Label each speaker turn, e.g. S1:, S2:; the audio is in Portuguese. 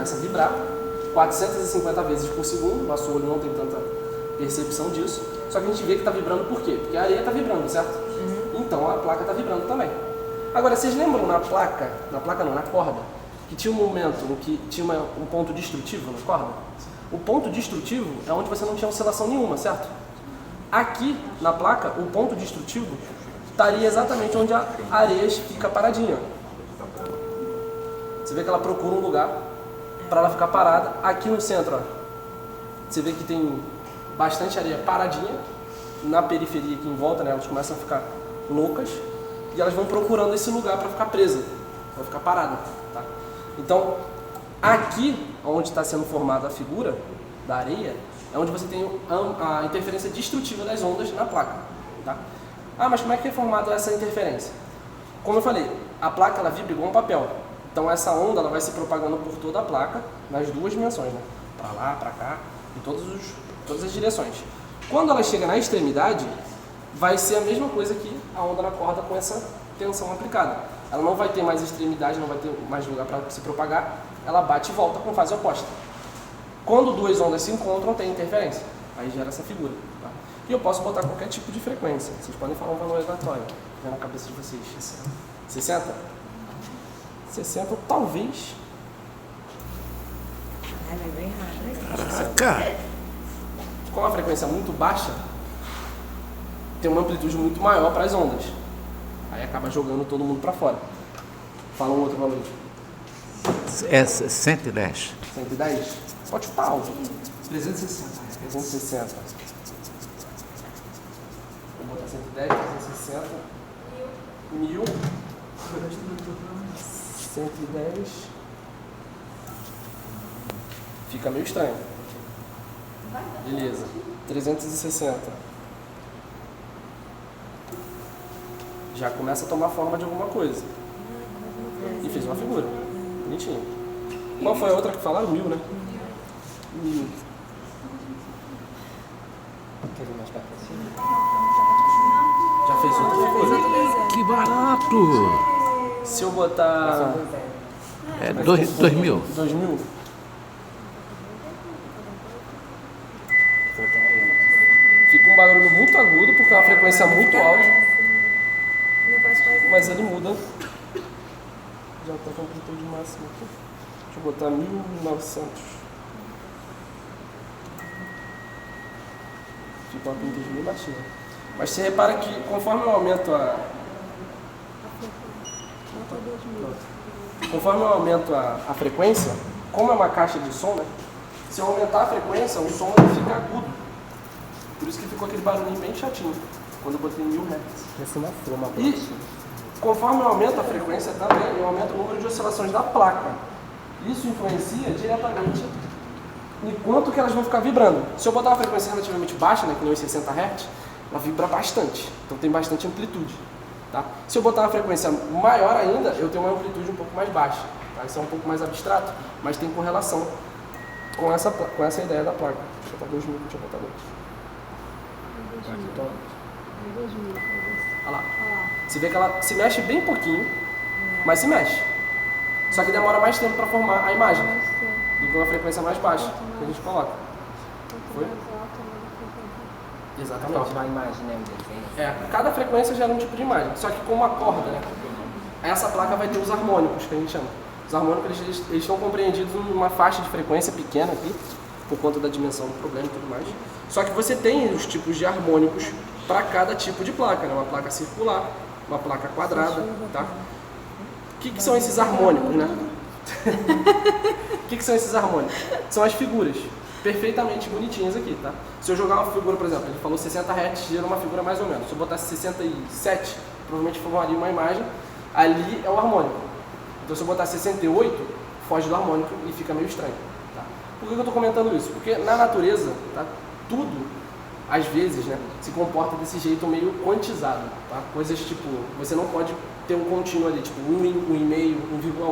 S1: começa a vibrar 450 vezes por segundo, nosso olho não tem tanta percepção disso, só que a gente vê que está vibrando por quê? Porque a areia está vibrando, certo? Então a placa está vibrando também. Agora, vocês lembram na corda, que tinha um momento em que tinha um ponto destrutivo na corda? O ponto destrutivo é onde você não tinha oscilação nenhuma, certo? Aqui na placa, o ponto destrutivo estaria exatamente onde a areia fica paradinha. Você vê que ela procura um lugar para ela ficar parada. Aqui no centro, ó, você vê que tem bastante areia paradinha. Na periferia aqui em volta, né, elas começam a ficar loucas e elas vão procurando esse lugar para ficar presa, para ficar parada. Tá? Então, aqui onde está sendo formada a figura da areia, é onde você tem a interferência destrutiva das ondas na placa. Tá? Ah, mas como é que é formada essa interferência? Como eu falei, a placa ela vibra igual um papel. Então essa onda ela vai se propagando por toda a placa, nas duas dimensões, né? Para lá, para cá, em todas as direções. Quando ela chega na extremidade, vai ser a mesma coisa que a onda na corda com essa tensão aplicada. Ela não vai ter mais extremidade, não vai ter mais lugar para se propagar, ela bate e volta com fase oposta. Quando duas ondas se encontram, tem interferência. Aí gera essa figura. Tá? E eu posso botar qualquer tipo de frequência. Vocês podem falar um valor aleatório. Vem na cabeça de vocês. 60? 60 talvez.
S2: É bem raro.
S3: Caraca!
S1: Com uma frequência muito baixa, tem uma amplitude muito maior para as ondas. Aí acaba jogando todo mundo para fora. Fala um outro valor.
S3: É 110.
S1: 110? Pode chutar alto.
S4: 360.
S1: 360. Vou botar 110, 360. 1000. 110. Fica meio estranho. Beleza. 360. Já começa a tomar forma de alguma coisa. E fez uma figura. Bonitinho. Qual foi a outra que falaram? 1000, né? 1000. Já fez outra figura.
S3: Que barato!
S1: Se eu botar...
S3: É 2000.
S1: 2000? Fica um barulho muito agudo, porque é uma frequência muito alta.
S2: Não faz quase.
S1: Mas ele muda. Já está com amplitude máxima aqui. Deixa eu botar 1900. Fica uma amplitude bem baixinha. Mas você repara que conforme eu aumento a frequência, como é uma caixa de som, né? Se eu aumentar a frequência, o som fica agudo. Por isso que ficou aquele barulhinho bem chatinho quando eu botei 1000 Hz. E conforme eu aumento a frequência também, eu aumento o número de oscilações da placa. Isso influencia diretamente em quanto que elas vão ficar vibrando. Se eu botar uma frequência relativamente baixa, né, que nem os 60 Hz, ela vibra bastante, então tem bastante amplitude. Tá? Se eu botar uma frequência maior ainda, eu tenho uma amplitude um pouco mais baixa. Tá? Isso é um pouco mais abstrato, mas tem correlação com essa ideia da placa. Deixa eu botar 2000, deixa eu botar 2. Olha lá. Você vê que ela se mexe bem pouquinho, mas se mexe. Só que demora mais tempo para formar a imagem do que uma frequência mais baixa que a gente coloca. Foi? Exatamente.
S4: Forma a imagem, né?
S1: Cada frequência gera um tipo de imagem. Só que com uma corda, né? Essa placa vai ter os harmônicos, que a gente chama. Os harmônicos eles estão compreendidos numa faixa de frequência pequena aqui, por conta da dimensão do problema e tudo mais. Só que você tem os tipos de harmônicos para cada tipo de placa, né? Uma placa circular, uma placa quadrada, tá? O que são esses harmônicos, né? O que são esses harmônicos? São as figuras, perfeitamente bonitinhas aqui, tá? Se eu jogar uma figura, por exemplo, ele falou 60 Hz, gera uma figura mais ou menos. Se eu botasse 67, provavelmente formaria uma imagem. Ali é o harmônico. Então se eu botar 68, foge do harmônico e fica meio estranho. Tá? Por que eu estou comentando isso? Porque na natureza, tá? Tudo, às vezes, né, se comporta desse jeito meio quantizado. Tá? Coisas tipo, você não pode ter um contínuo ali, tipo 1,5, 1,1.